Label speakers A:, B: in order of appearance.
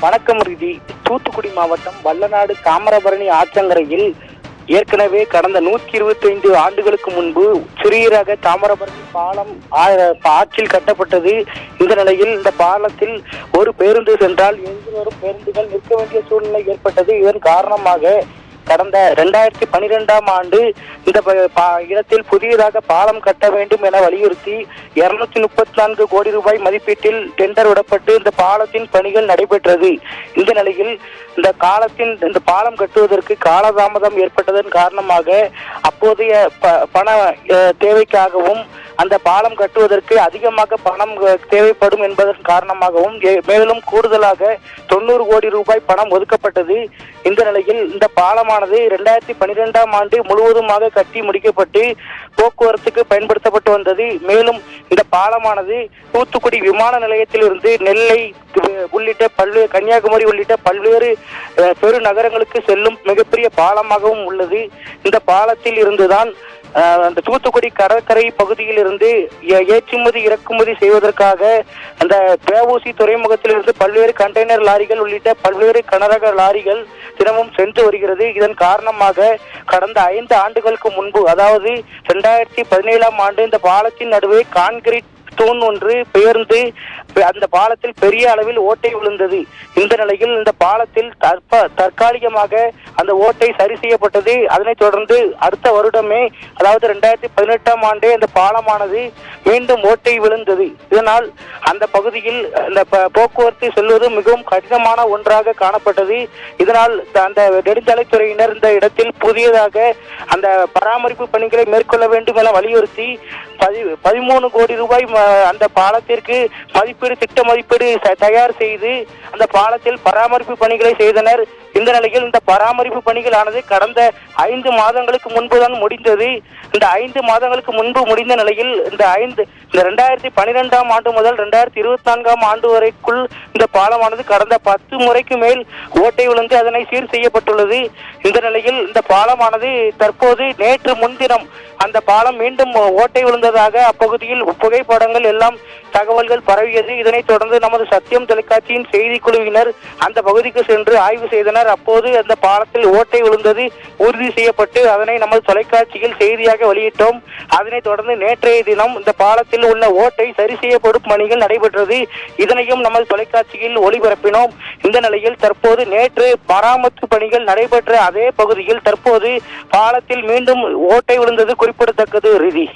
A: வணக்கம் ரிதி. தூத்துக்குடி மாவட்டம் வல்லநாடு தாமிரபரணி ஆற்றங்கரையில் ஏற்கனவே கடந்த 125 ஆண்டுகளுக்கு முன்பு சிறிய ரக தாமிரபரணி பாலம் ஆற்றில் கட்டப்பட்டது. இந்த நிலையில் இந்த பாலத்தில் ஒரு பேருந்து சென்றால் எங்கு வரும் பேருந்துகள் நிற்க வேண்டிய சூழ்நிலை ஏற்பட்டது. இதன் காரணமாக கடந்த 2012ஆம் ஆண்டு இந்த இடத்தில் புதியதாக பாலம் கட்ட வேண்டும் என வலியுறுத்தி 234 கோடி ரூபாய் மதிப்பீட்டில் டெண்டர் விடப்பட்டு இந்த பாலத்தின் பணிகள் நடைபெற்றது. இந்த நிலையில் இந்த பாலம் கட்டுவதற்கு காலதாமதம் ஏற்பட்டதன் காரணமாக அப்போதைய பண தேவைக்காகவும் அந்த பாலம் கட்டுவதற்கு அதிகமாக பணம் தேவைப்படும் என்பதன் காரணமாகவும் மேலும் கூடுதலாக 90 கோடி ரூபாய் பணம் ஒதுக்கப்பட்டது. இந்த நிலையில் இந்த பாலமானது 2012ஆம் ஆண்டு முழுவதுமாக கட்டி முடிக்கப்பட்டு போக்குவரத்துக்கு பயன்படுத்தப்பட்டு வந்தது. மேலும் இந்த பாலமானது தூத்துக்குடி விமான நிலையத்திலிருந்து நெல்லை உள்ளிட்ட கன்னியாகுமரி உள்ளிட்ட பல்வேறு பெருநகரங்களுக்கு செல்லும் மிகப்பெரிய பாலமாகவும் உள்ளது. இந்த பாலத்தில் இருந்துதான் அந்த தூத்துக்குடி கடற்கரை பகுதியில் இருந்து ஏற்றுமதி இறக்குமதி செய்வதற்காக அந்த பேவூசி துறைமுகத்திலிருந்து பல்வேறு கண்டெய்னர் லாரிகள் உள்ளிட்ட பல்வேறு கனரக லாரிகள் தினமும் சென்று வருகிறது. இதன் காரணமாக கடந்த 5 ஆண்டுகளுக்கு முன்பு, அதாவது 2017ஆம் ஆண்டு இந்த பாலத்தின் நடுவே கான்கிரீட் தூண் ஒன்று பெயர்ந்து அந்த பாலத்தில் பெரிய அளவில் ஓட்டை விழுந்தது. இந்த நிலையில் இந்த பாலத்தில் தற்காலிகமாக அந்த ஓட்டை சரி செய்யப்பட்டது. அதனைத் தொடர்ந்து அடுத்த வருடமே, அதாவது 2018ஆம் ஆண்டே அந்த பாலமானது மீண்டும் ஓட்டை விழுந்தது. இதனால் அந்த பகுதியில் அந்த போக்குவரத்து செல்வது மிகவும் கடினமான ஒன்றாக காணப்பட்டது. இதனால் அந்த நெடுஞ்சாலைத்துறையினர் இந்த இடத்தில் புதியதாக அந்த பராமரிப்பு பணிகளை மேற்கொள்ள வேண்டும் என வலியுறுத்தி 13 கோடி ரூபாய் அந்த பாலத்திற்கு திட்ட மதிப்பீடு தயார் செய்து அந்த பாலத்தில் பராமரிப்பு பணிகளை செய்தனர். இந்த நிலையில் இந்த பராமரிப்பு பணிகளானது கடந்த 5 மாதங்களுக்கு முன்புதான் முடிந்தது. இந்த 5 மாதங்களுக்கு முன்பு முடிந்த நிலையில் இந்த 2012ஆம் ஆண்டு முதல் 2024ஆம் ஆண்டு வரைக்குள் இந்த பாலமானது கடந்த 10 முறைக்கு மேல் ஓட்டை விழுந்து அதனை சீர் செய்யப்பட்டுள்ளது. இந்த நிலையில் இந்த பாலமானது தற்போது நேற்று முன்தினம் அந்த பாலம் மீண்டும் ஓட்டை விழுந்ததாக அப்பகுதியில் புகைப்படங்கள் எல்லாம் தகவல்கள் பரவியது. இதனைத் தொடர்ந்து நமது சத்தியம் தொலைக்காட்சியின் செய்தி குழுவினர் அந்த பகுதிக்கு சென்று ஆய்வு செய்தனர். அப்போது அந்த பாலத்தில் ஓட்டை விழுந்தது உறுதி செய்யப்பட்டு அதனை நமது தொலைக்காட்சியில் செய்தியாக வெளியிட்டோம். அதனைத் தொடர்ந்து நேற்றைய தினம் இந்த பாலத்தில் உள்ள ஓட்டை சரி செய்யப்படும் பணிகள் நடைபெற்றது. இதனையும் நமது தொலைக்காட்சியில் ஒளிபரப்பினோம். இந்த நிலையில் தற்போது நேற்று பராமரிப்பு பணிகள் நடைபெற்ற அதே பகுதியில் தற்போது பாலத்தில் மீண்டும் ஓட்டை விழுந்தது குறிப்பிடத்தக்கது. ரிதி.